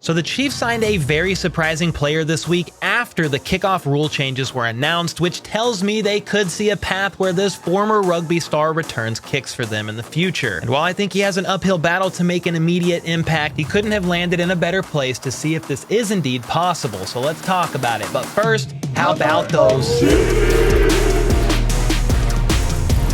So the Chiefs signed a very surprising player this week after the kickoff rule changes were announced, which tells me they could see a path where this former rugby star returns kicks for them in the future. And while I think he has an uphill battle to make an immediate impact, he couldn't have landed in a better place to see if this is indeed possible. So let's talk about it. But first, how about those?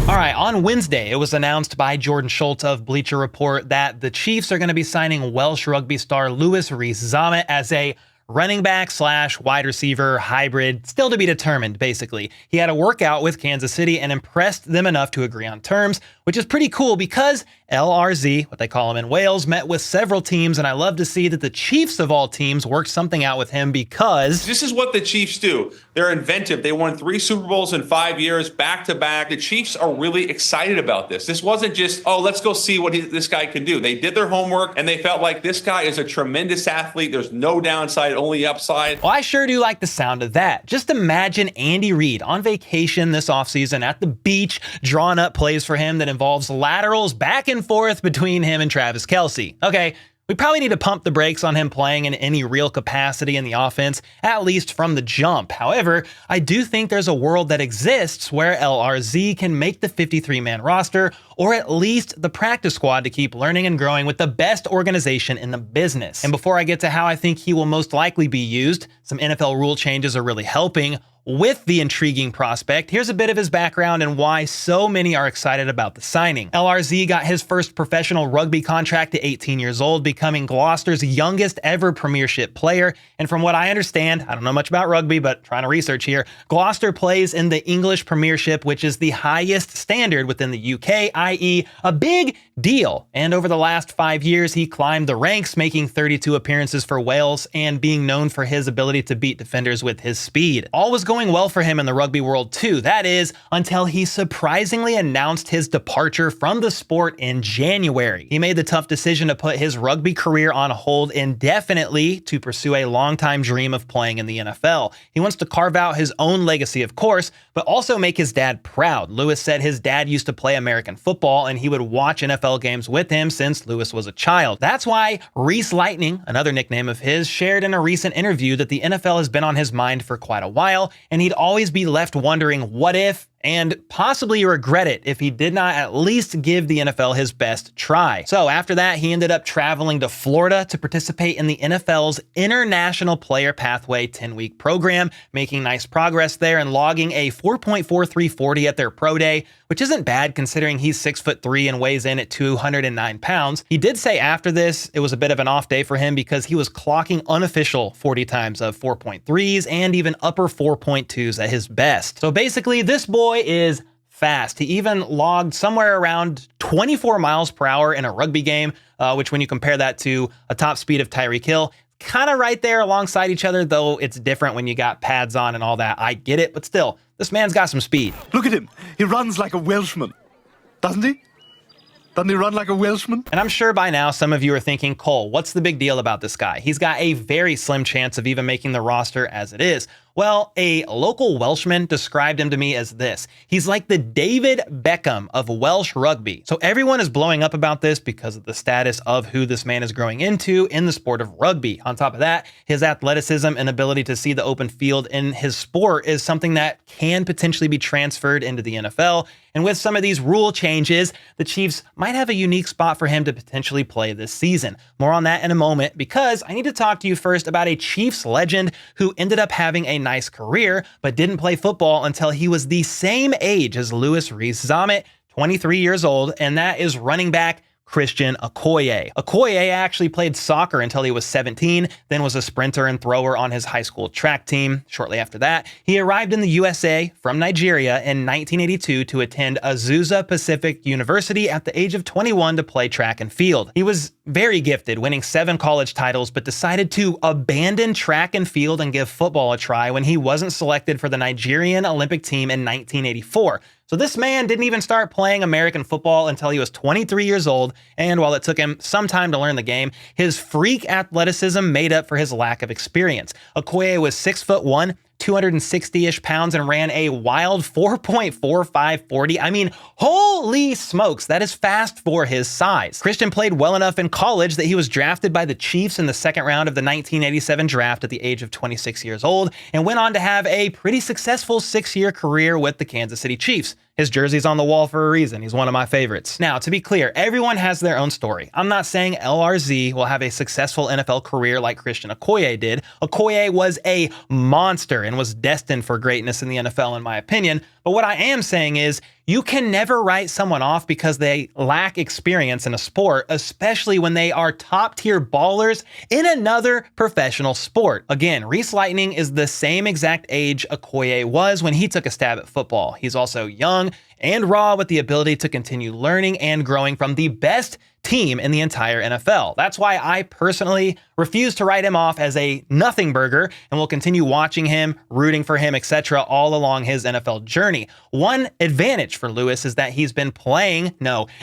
All right, on Wednesday, it was announced by Jordan Schultz of Bleacher Report that the Chiefs are going to be signing Welsh rugby star Louis Rees-Zammit as a running back / wide receiver hybrid, still to be determined, basically. He had a workout with Kansas City and impressed them enough to agree on terms, which is pretty cool because LRZ, what they call him in Wales, met with several teams, and I love to see that the Chiefs of all teams worked something out with him because this is what the Chiefs do. They're inventive. They won 3 Super Bowls in 5 years, back to back. The Chiefs are really excited about this. This wasn't just, oh, let's go see what this guy can do. They did their homework, and they felt like this guy is a tremendous athlete. There's no downside, only upside. Well, I sure do like the sound of that. Just imagine Andy Reid on vacation this offseason at the beach, drawing up plays for him that involves laterals back and forth between him and Travis Kelce. Okay, we probably need to pump the brakes on him playing in any real capacity in the offense, at least from the jump. However, I do think there's a world that exists where LRZ can make the 53-man roster, or at least the practice squad, to keep learning and growing with the best organization in the business. And before I get to how I think he will most likely be used, some NFL rule changes are really helping with the intriguing prospect. Here's a bit of his background and why so many are excited about the signing. LRZ got his first professional rugby contract at 18 years old, becoming Gloucester's youngest ever premiership player. And from what I understand, I don't know much about rugby, but trying to research here, Gloucester plays in the English Premiership, which is the highest standard within the UK, i.e. a big deal. And over the last 5 years, he climbed the ranks, making 32 appearances for Wales and being known for his ability to beat defenders with his speed. All was going well for him in the rugby world too, that is, until he surprisingly announced his departure from the sport in January. He made the tough decision to put his rugby career on hold indefinitely to pursue a longtime dream of playing in the NFL. He wants to carve out his own legacy, of course, but also make his dad proud. Louis said his dad used to play American football and he would watch NFL games with him since Louis was a child. That's why Reese Lightning, another nickname of his, shared in a recent interview that the NFL has been on his mind for quite a while, and he'd always be left wondering what if, and possibly regret it if he did not at least give the NFL his best try. So after that, he ended up traveling to Florida to participate in the NFL's International Player Pathway 10-week program, making nice progress there and logging a 4.4340 at their pro day, which isn't bad considering he's 6'3" and weighs in at 209 pounds. He did say after this, it was a bit of an off day for him because he was clocking unofficial 40 times of 4.3s and even upper 4.2s at his best. So basically, this boy is fast. He even logged somewhere around 24 miles per hour in a rugby game, which when you compare that to a top speed of Tyreek Hill, kind of right there alongside each other, though it's different when you got pads on and all that. I get it, but still, this man's got some speed. Look at him. He runs like a Welshman, doesn't he? Doesn't he run like a Welshman? And I'm sure by now some of you are thinking, Cole, what's the big deal about this guy? He's got a very slim chance of even making the roster as it is. Well, a local Welshman described him to me as this. He's like the David Beckham of Welsh rugby. So everyone is blowing up about this because of the status of who this man is growing into in the sport of rugby. On top of that, his athleticism and ability to see the open field in his sport is something that can potentially be transferred into the NFL. And with some of these rule changes, the Chiefs might have a unique spot for him to potentially play this season. More on that in a moment, because I need to talk to you first about a Chiefs legend who ended up having a nice career, but didn't play football until he was the same age as Louis Rees-Zammit, 23 years old, and that is running back Christian Okoye. Okoye actually played soccer until he was 17, then was a sprinter and thrower on his high school track team. Shortly after that, he arrived in the USA from Nigeria in 1982 to attend Azusa Pacific University at the age of 21 to play track and field. He was very gifted, winning 7 college titles, but decided to abandon track and field and give football a try when he wasn't selected for the Nigerian Olympic team in 1984. So this man didn't even start playing American football until he was 23 years old, and while it took him some time to learn the game, his freak athleticism made up for his lack of experience. Okoye was 6'1", 260-ish pounds and ran a wild 4.4540. I mean, holy smokes, that is fast for his size. Christian played well enough in college that he was drafted by the Chiefs in the second round of the 1987 draft at the age of 26 years old and went on to have a pretty successful 6-year career with the Kansas City Chiefs. His jersey's on the wall for a reason. He's one of my favorites. Now, to be clear, everyone has their own story. I'm not saying LRZ will have a successful NFL career like Christian Okoye did. Okoye was a monster and was destined for greatness in the NFL, in my opinion. But what I am saying is you can never write someone off because they lack experience in a sport, especially when they are top-tier ballers in another professional sport. Again, Reese Lightning is the same exact age Okoye was when he took a stab at football. He's also young and raw with the ability to continue learning and growing from the best team in the entire NFL. That's why I personally refuse to write him off as a nothing burger and will continue watching him, rooting for him, etc. all along his NFL journey. One advantage for Louis is that he's been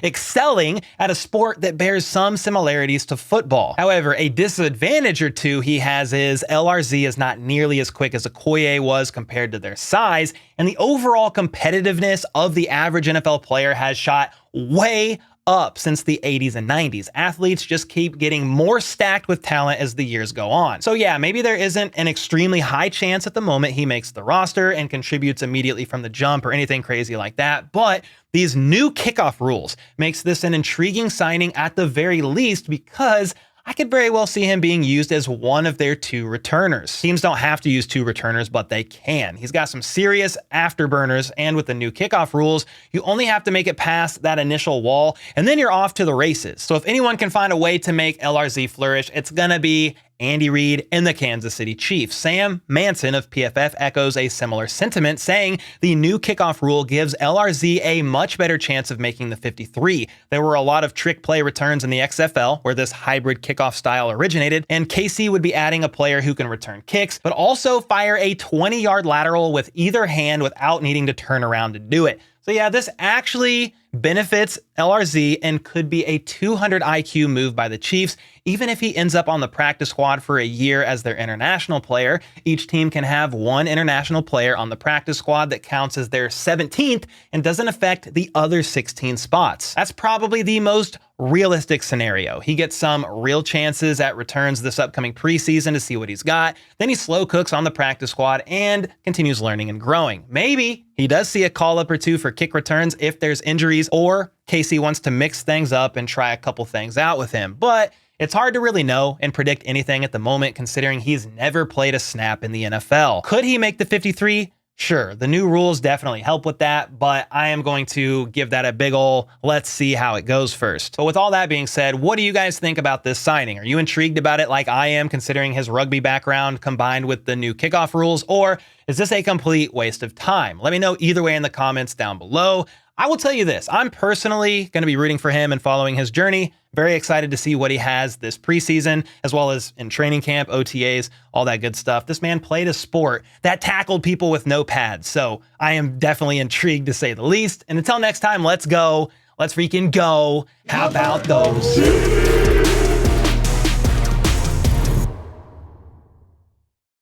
excelling at a sport that bears some similarities to football. However, a disadvantage or two he has is LRZ is not nearly as quick as Okoye was compared to their size, and the overall competitiveness of the average NFL player has shot way up since the 80s and 90s. Athletes just keep getting more stacked with talent as the years go on. So yeah, maybe there isn't an extremely high chance at the moment he makes the roster and contributes immediately from the jump or anything crazy like that, but these new kickoff rules makes this an intriguing signing at the very least because I could very well see him being used as one of their 2 returners. Teams don't have to use 2 returners, but they can. He's got some serious afterburners, and with the new kickoff rules, you only have to make it past that initial wall, and then you're off to the races. So if anyone can find a way to make LRZ flourish, it's gonna be Andy Reid and the Kansas City Chiefs. Sam Manson of PFF echoes a similar sentiment, saying the new kickoff rule gives LRZ a much better chance of making the 53. There were a lot of trick play returns in the XFL, where this hybrid kickoff style originated, and KC would be adding a player who can return kicks, but also fire a 20-yard lateral with either hand without needing to turn around to do it. So yeah, this actually benefits LRZ and could be a 200 IQ move by the Chiefs. Even if he ends up on the practice squad for a year as their international player, each team can have one international player on the practice squad that counts as their 17th and doesn't affect the other 16 spots. That's probably the most realistic scenario. He gets some real chances at returns this upcoming preseason to see what he's got. Then he slow cooks on the practice squad and continues learning and growing. Maybe he does see a call up or 2 for kick returns if there's injuries, or KC wants to mix things up and try a couple things out with him. But it's hard to really know and predict anything at the moment, considering he's never played a snap in the NFL. Could he make the 53? Sure, the new rules definitely help with that, but I am going to give that a big ol' let's see how it goes first. But with all that being said, what do you guys think about this signing? Are you intrigued about it like I am, considering his rugby background combined with the new kickoff rules, or is this a complete waste of time? Let me know either way in the comments down below. I will tell you this, I'm personally going to be rooting for him and following his journey. Very excited to see what he has this preseason, as well as in training camp, OTAs, all that good stuff. This man played a sport that tackled people with no pads, so I am definitely intrigued to say the least. And until next time, let's go. Let's freaking go. How about those?